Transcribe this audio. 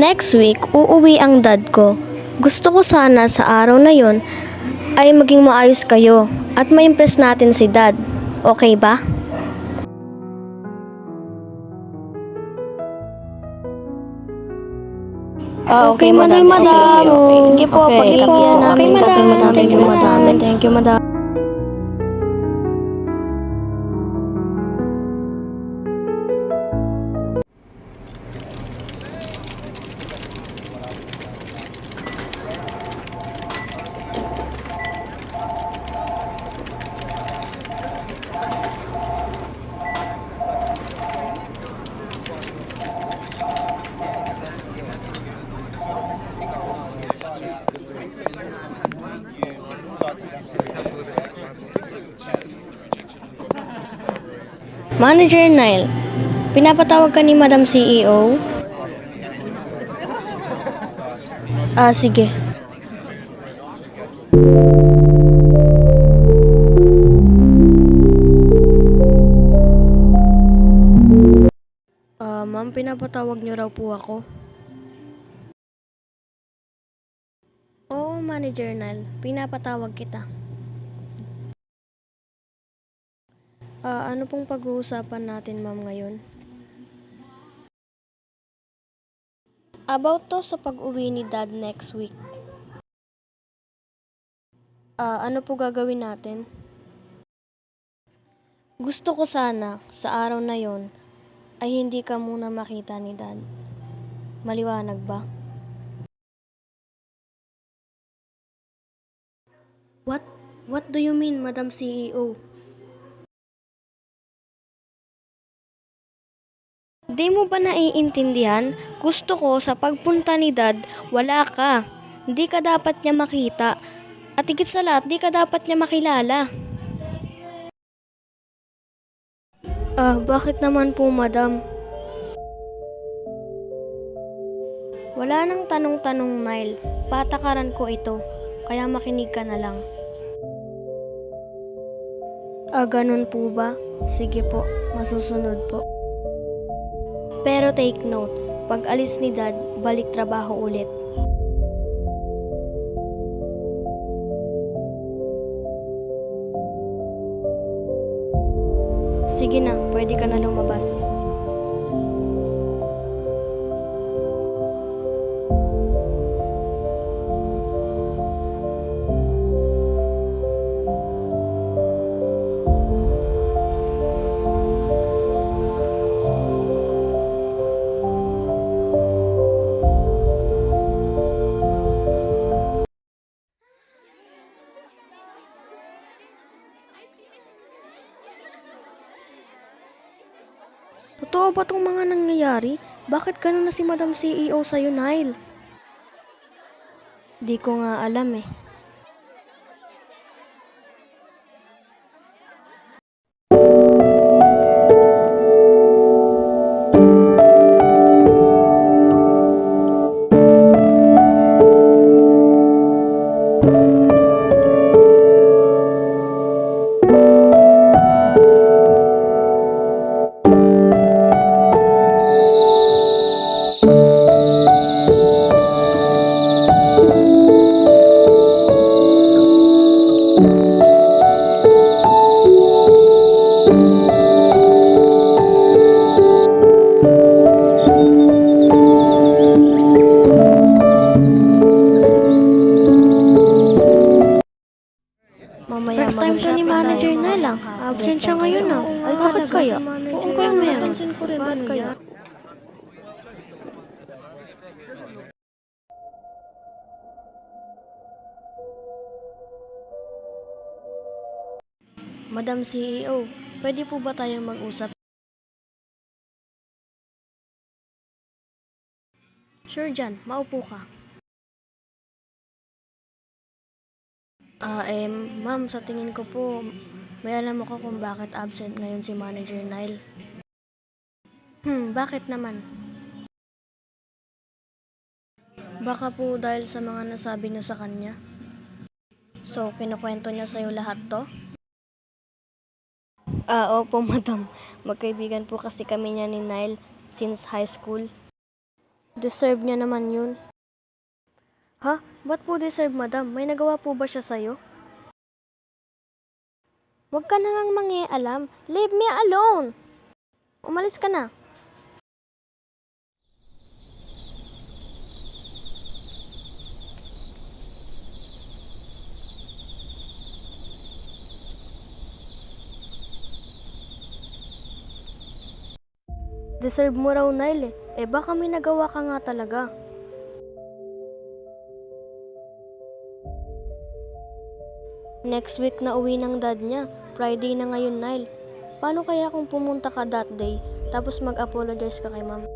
Next week, uuwi ang dad ko. Gusto ko sana sa araw na yon ay maging maayos kayo at ma-impress natin si dad. Okay ba? Okay, madam. Sige po, pagbigyan namin. Okay, madam. Thank you, madam. Thank you, madam. Manager Nile, pinapatawag ka ni Madam CEO? Sige. Ma'am, pinapatawag niyo raw po ako. Oo, Manager Nile, pinapatawag kita. Ano pong pag-uusapan natin, ma'am, ngayon? About to sa pag-uwi ni Dad next week. Ano po gagawin natin? Gusto ko sana, sa araw na yon, ay hindi ka muna makita ni Dad. Maliwanag ba? What do you mean, Madam CEO? Di mo ba naiintindihan? Gusto ko sa pagpunta ni Dad, wala ka. Di ka dapat niya makita. At higit sa lahat, di ka dapat niya makilala. Bakit naman po, Madam? Wala nang tanong-tanong, Nile. Patakaran ko ito. Kaya makinig ka na lang. Ganun po ba? Sige po, masusunod po. Pero take note, pag alis ni Dad, balik trabaho ulit. Sige na, pwede ka na lumabas. Totoo ba tong mga nangyayari? Bakit ganun na si Madam CEO sa'yo, Nile? Di ko nga alam eh. First time to ni Manager na lang. Absent siya ngayon ah. Ay, bakit kaya? Oo, kaya meron. Napansin ko rin, bakit kaya? Madam CEO, pwede po ba tayong mag-usap? Sure dyan, maupo ka. Ma'am, sa tingin ko po, may alam ako kung bakit absent ngayon si Manager Nile. Bakit naman? Baka po dahil sa mga nasabi niyo sa kanya. So, kinukwento niya sa'yo lahat to? Opo, madam. Magkaibigan po kasi kami niya ni Nile since high school. Deserve niya naman yun. Ha? Ba't po deserve, madam? May nagawa po ba siya sa'yo? Huwag ka na ngang mangialam. Leave me alone! Umalis ka na. Deserve mo raw, Nile eh. Baka may nagawa ka nga talaga. Next week na uwi ng dad niya. Friday na ngayon, Nile. Paano kaya kung pumunta ka that day, tapos mag-apologize ka kay ma'am?